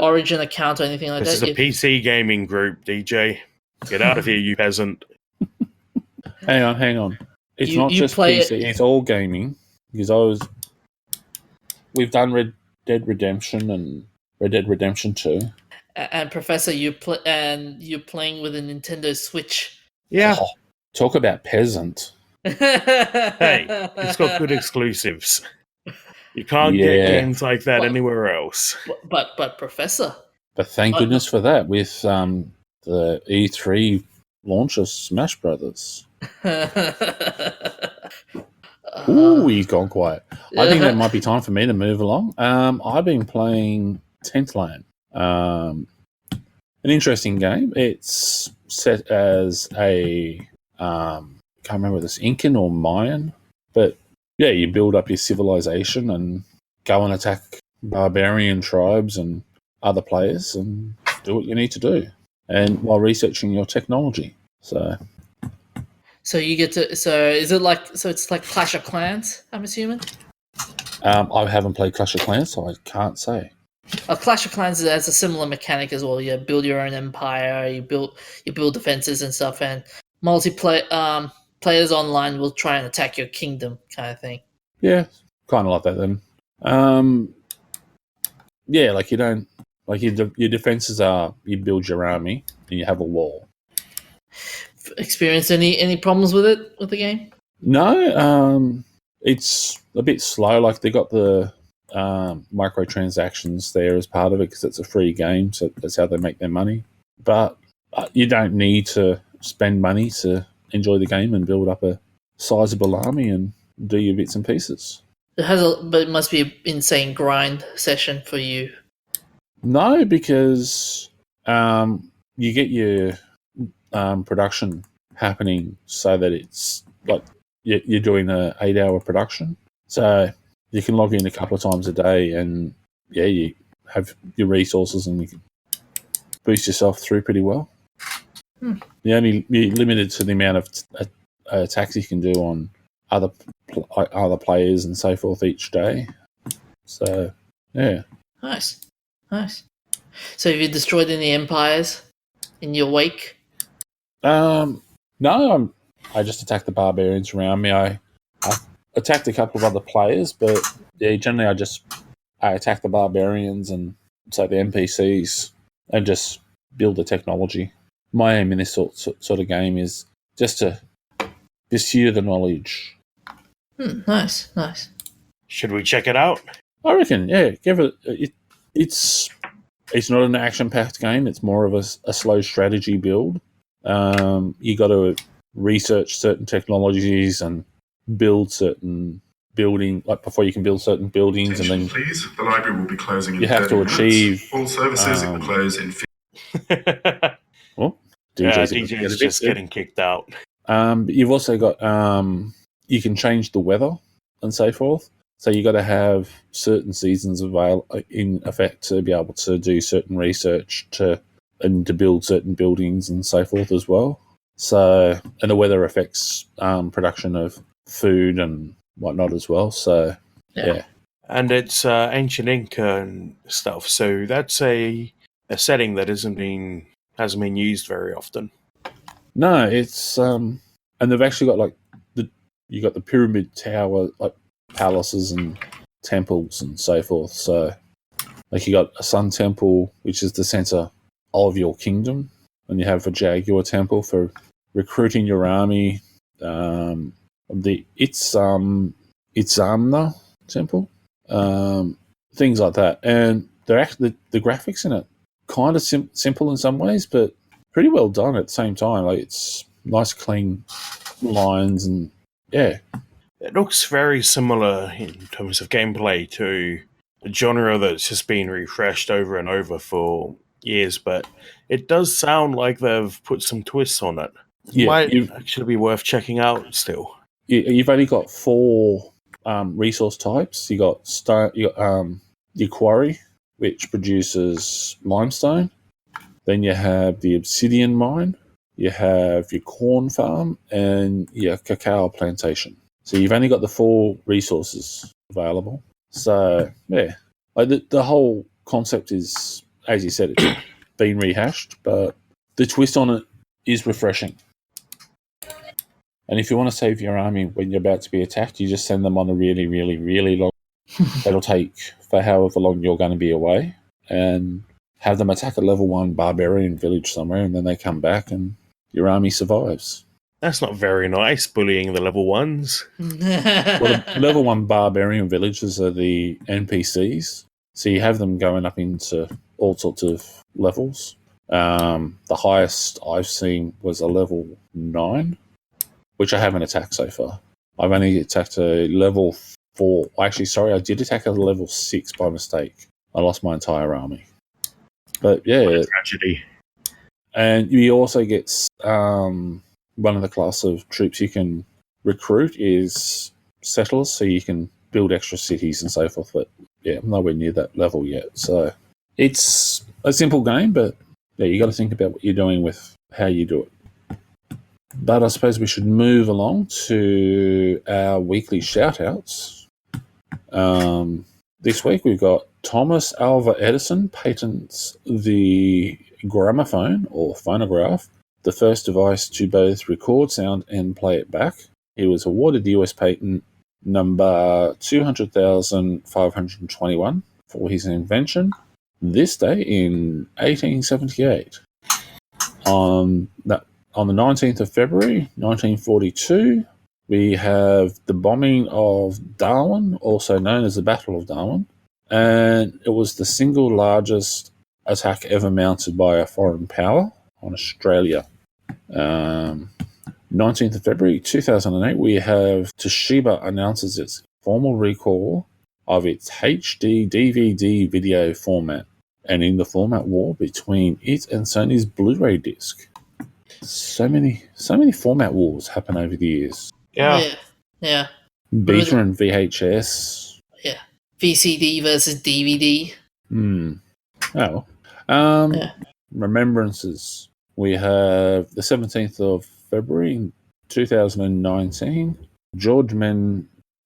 Origin account or anything like that. This is a PC gaming group, DJ. Get out of here, you peasant. Hang on. It's not just PC. It's all gaming. Because we've done Red Dead Redemption and Red Dead Redemption 2. And Professor, you're playing with a Nintendo Switch. Yeah. Oh, talk about peasant. Hey, it's got good exclusives. You can't get games like that anywhere else. But Professor. But thank goodness for that with the E3 launch of Smash Brothers. Ooh, he's gone quiet. I think that might be time for me to move along. I've been playing Tentland. An interesting game. It's set as a can't remember this Incan or Mayan, but yeah, you build up your civilization and go and attack barbarian tribes and other players and do what you need to do, and while researching your technology. So you get to. So is it like? So it's like Clash of Clans, I'm assuming. I haven't played Clash of Clans, so I can't say. Clash of Clans has a similar mechanic as well. You build your own empire, you build defenses and stuff, and multiplayer players online will try and attack your kingdom, kind of thing. Yeah, kind of like that then. Yeah, like you don't like your defenses are you build your army and you have a wall. Experience any problems with the game? No, it's a bit slow. Like they got the microtransactions there as part of it because it's a free game, so that's how they make their money. But you don't need to spend money to enjoy the game and build up a sizable army and do your bits and pieces. But it must be an insane grind session for you. No, because you get your production happening so that it's like you're doing an 8-hour production. So you can log in a couple of times a day and, yeah, you have your resources and you can boost yourself through pretty well. You're limited to the amount of attacks you can do on other players and so forth each day. So, yeah. Nice. So have you destroyed any empires in your wake? No, I just attacked the barbarians around me. I attacked a couple of other players, but yeah, generally I attack the barbarians and so the NPCs and just build the technology. My aim in this sort of game is just to pursue the knowledge. Nice. Should we check it out? I reckon, yeah. Give it. It's not an action-packed game. It's more of a slow strategy build. You got to research certain technologies and build certain building, like before you can build certain buildings. Attention, and then please, the library will be closing in you have 30 to minutes. achieve. All services will close in. Well, DJ's just getting kicked out. But you've also got you can change the weather and so forth. So you got to have certain seasons in effect to be able to do certain research and to build certain buildings and so forth as well. So, and the weather affects production of food and whatnot as well. So, yeah. And it's ancient Inca and stuff. So that's a setting that hasn't been used very often. No, it's and they've actually got you got the pyramid tower, like palaces and temples and so forth. So, like you got a sun temple, which is the center of your kingdom, and you have a jaguar temple for recruiting your army. The Itzamna temple, things like that, and they're actually the graphics in it kind of simple in some ways, but pretty well done at the same time. Like it's nice, clean lines, and yeah. It looks very similar in terms of gameplay to a genre that's just been refreshed over and over for years, but it does sound like they've put some twists on it. Yeah, might actually be worth checking out still. You've only got 4 resource types. You got your quarry, which produces limestone. Then you have the obsidian mine. You have your corn farm and your cacao plantation. So you've only got the 4 resources available. So yeah, like the whole concept is, as you said, it's been rehashed, but the twist on it is refreshing. And if you want to save your army when you're about to be attacked, you just send them on a really, really, really long. That'll take for however long you're going to be away, and have them attack a level 1 barbarian village somewhere, and then they come back and your army survives. That's not very nice, bullying the level 1s. Well, the level 1 barbarian villages are the NPCs. So you have them going up into all sorts of levels. The highest I've seen was a level 9, which I haven't attacked so far. I've only attacked a level 4. Actually, sorry, I did attack a level 6 by mistake. I lost my entire army. But yeah. What a tragedy. And you also get one of the class of troops you can recruit is settlers, so you can build extra cities and so forth. But yeah, I'm nowhere near that level yet. So it's a simple game, but yeah, you got to think about what you're doing with how you do it. But I suppose we should move along to our weekly shout-outs. This week we've got Thomas Alva Edison patents the gramophone or phonograph, the first device to both record sound and play it back. He was awarded the US patent number 200,521 for his invention this day in 1878. On the 19th of February 1942, we have the bombing of Darwin, also known as the Battle of Darwin, and it was the single largest attack ever mounted by a foreign power on Australia. 19th of February 2008, we have Toshiba announces its formal recall of its HD DVD video format, and in the format war between it and Sony's Blu-ray disc. So many format wars happen over the years. Yeah. Yeah. Beta and VHS. Yeah. VCD versus DVD. Oh. Yeah. Remembrances. We have the 17th of February 2019. George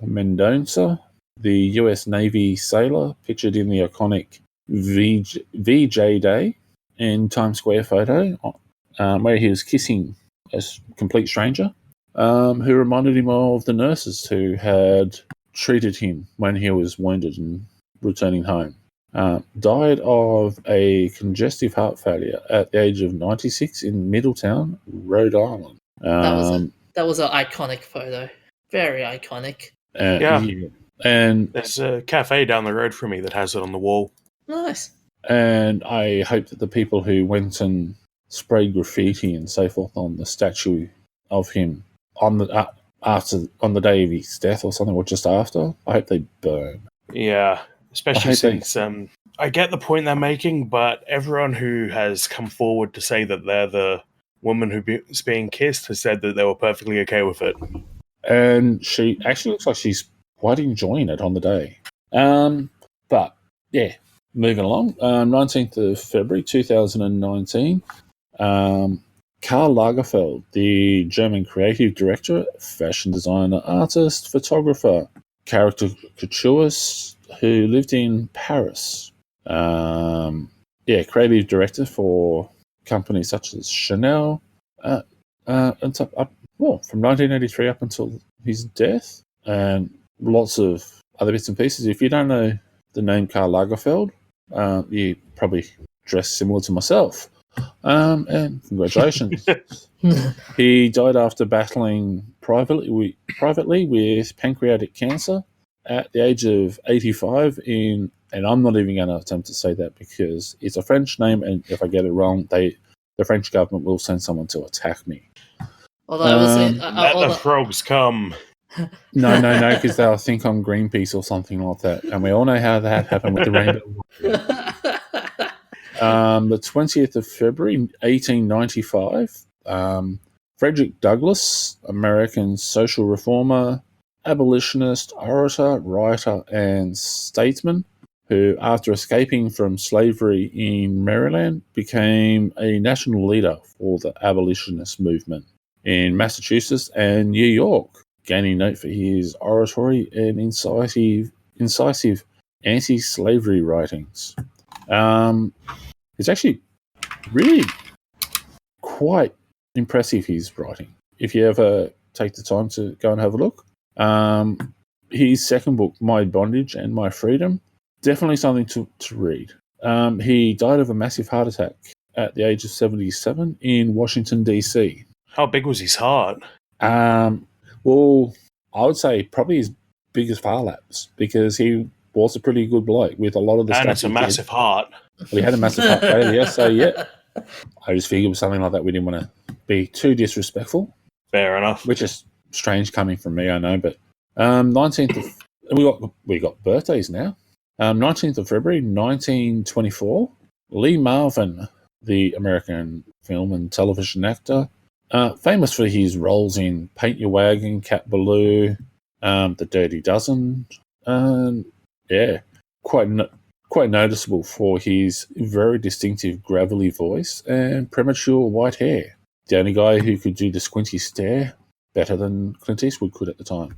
Mendonça, the US Navy sailor, pictured in the iconic VJ Day in Times Square photo, where he was kissing a complete stranger, who reminded him of the nurses who had treated him when he was wounded and returning home. Died of a congestive heart failure at the age of 96 in Middletown, Rhode Island. That was an iconic photo. Very iconic. And there's a cafe down the road from me that has it on the wall. Nice. And I hope that the people who went and sprayed graffiti and so forth on the statue of him on the day of his death or something, or just after, I hope they burn. Yeah, especially since I get the point they're making, but everyone who has come forward to say that they're the woman who's being kissed has said that they were perfectly okay with it. And she actually looks like she's quite enjoying it on the day. But yeah, moving along. 19th of February 2019. Karl Lagerfeld, the German creative director, fashion designer, artist, photographer, caricaturist who lived in Paris. Creative director for companies such as Chanel, from 1983 up until his death, and lots of other bits and pieces. If you don't know the name Karl Lagerfeld, you probably dress similar to myself. And congratulations. He died after battling privately with pancreatic cancer at the age of 85 and I'm not even going to attempt to say that because it's a French name, and if I get it wrong, the French government will send someone to attack me. Although I was saying, let the frogs come. No, because they'll think I'm Greenpeace or something like that, and we all know how that happened with the rainbow. The 20th of February, 1895, Frederick Douglass, American social reformer, abolitionist, orator, writer, and statesman, who, after escaping from slavery in Maryland, became a national leader for the abolitionist movement in Massachusetts and New York, gaining note for his oratory and incisive anti-slavery writings. It's actually really quite impressive, his writing. If you ever take the time to go and have a look. His second book, My Bondage and My Freedom, definitely something to read. He died of a massive heart attack at the age of 77 in Washington, D.C. How big was his heart? Well, I would say probably his biggest far laps because he was a pretty good bloke with a lot of the And stuff it's a he massive did. heart. Well, he had a massive heart failure, so yeah. I just figured with something like that we didn't want to be too disrespectful, Fair enough. which is strange coming from me, I know. But 19th of we got birthdays now. 19th of February, 1924. Lee Marvin, the American film and television actor, famous for his roles in Paint Your Wagon, Cat Ballou, The Dirty Dozen, yeah, quite noticeable for his very distinctive gravelly voice and premature white hair. The only guy who could do the squinty stare better than Clint Eastwood could at the time.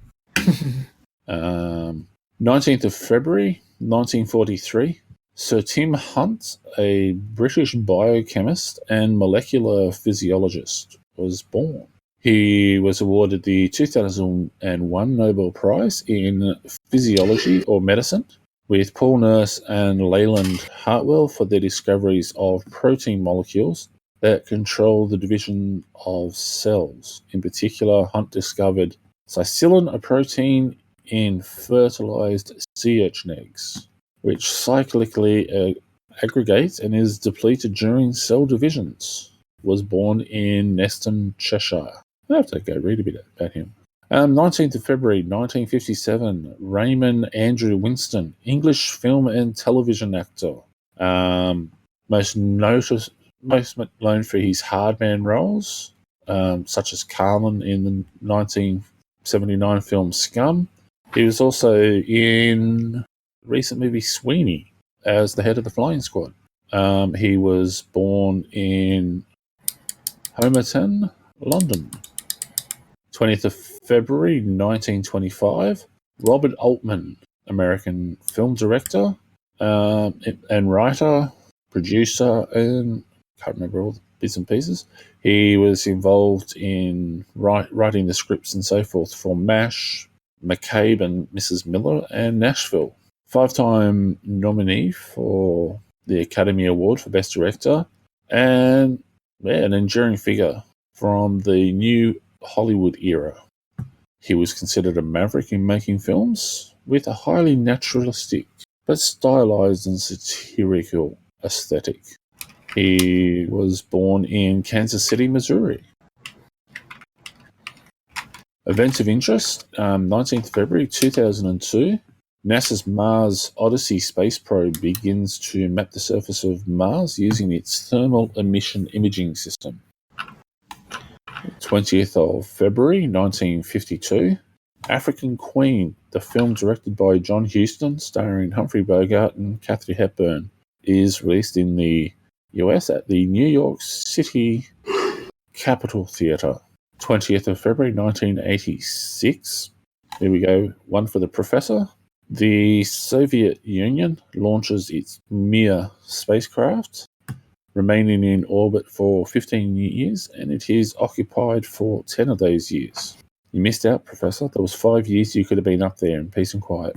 19th of February, 1943. Sir Tim Hunt, a British biochemist and molecular physiologist, was born. He was awarded the 2001 Nobel Prize in Physiology or Medicine, with Paul Nurse and Leyland Hartwell for their discoveries of protein molecules that control the division of cells. In particular, Hunt discovered cyclin, a protein in fertilized sea urchin eggs, which cyclically aggregates and is depleted during cell divisions. Was born in Neston, Cheshire. I have to go read a bit about him. 19th of February, 1957, Raymond Andrew Winston, English film and television actor. Most known for his hardman roles, such as Carlin in the 1979 film Scum. He was also in the recent movie Sweeney as the head of the flying squad. He was born in Homerton, London. 20th of February 1925, Robert Altman, American film director and writer, producer, and can't remember all the bits and pieces. He was involved in writing the scripts and so forth for MASH, McCabe and Mrs. Miller, and Nashville. 5-time nominee for the Academy Award for Best Director, and an enduring figure from the new Hollywood era. He was considered a maverick in making films with a highly naturalistic but stylized and satirical aesthetic. He was born in Kansas City, Missouri. Events of interest, 19th February 2002, NASA's Mars Odyssey space probe begins to map the surface of Mars using its thermal emission imaging system. 20th of February 1952, African Queen, the film directed by John Huston, starring Humphrey Bogart and Katharine Hepburn, is released in the US at the New York City Capitol Theatre. 20th of February 1986. Here we go, one for the professor. The Soviet Union launches its Mir spacecraft, remaining in orbit for 15 years, and it is occupied for 10 of those years. You missed out, Professor. There was 5 years you could have been up there in peace and quiet.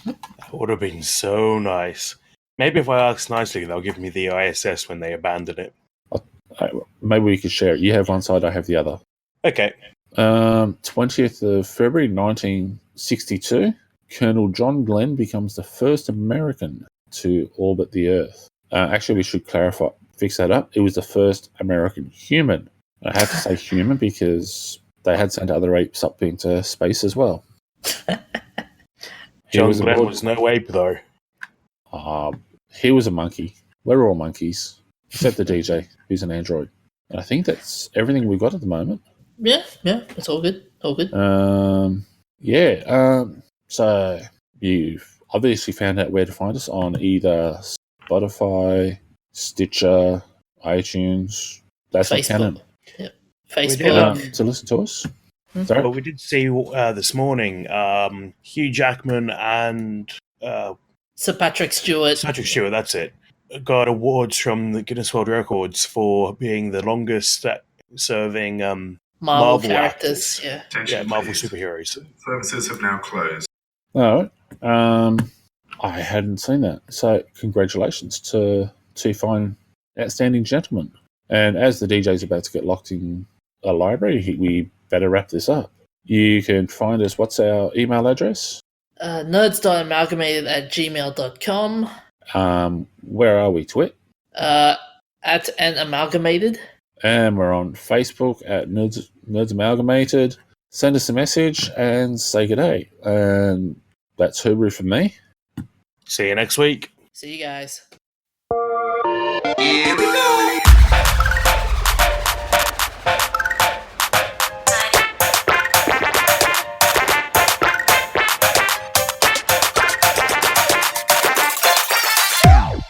That would have been so nice. Maybe if I ask nicely, they'll give me the ISS when they abandon it. Maybe we could share it. You have one side, I have the other. Okay. 20th of February 1962, Colonel John Glenn becomes the first American to orbit the Earth. Actually, we should fix that up. It was the first American human. I have to say human because they had sent other apes up into space as well. John Glenn was no ape, though. He was a monkey. We're all monkeys, except the DJ, who's an android. And I think that's everything we've got at the moment. Yeah, it's all good. All good. So you've obviously found out where to find us on either Spotify, Stitcher, iTunes. That's not canon. Yep. Facebook. To listen to us. Sorry? Well, we did see this morning Hugh Jackman and Sir Patrick Stewart. Patrick Stewart, that's it. Got awards from the Guinness World Records for being the longest serving Marvel characters. Actors. Yeah, Marvel superheroes. Services have now closed. All right. I hadn't seen that. So congratulations to two fine, outstanding gentlemen. And as the DJ's about to get locked in a library, we better wrap this up. You can find us. What's our email address? nerds.amalgamated@gmail.com. Where are we, Twit? At an amalgamated. And we're on Facebook at Nerds Amalgamated. Send us a message and say good day. And that's Hubru from me. See you next week. See you guys. Here we go.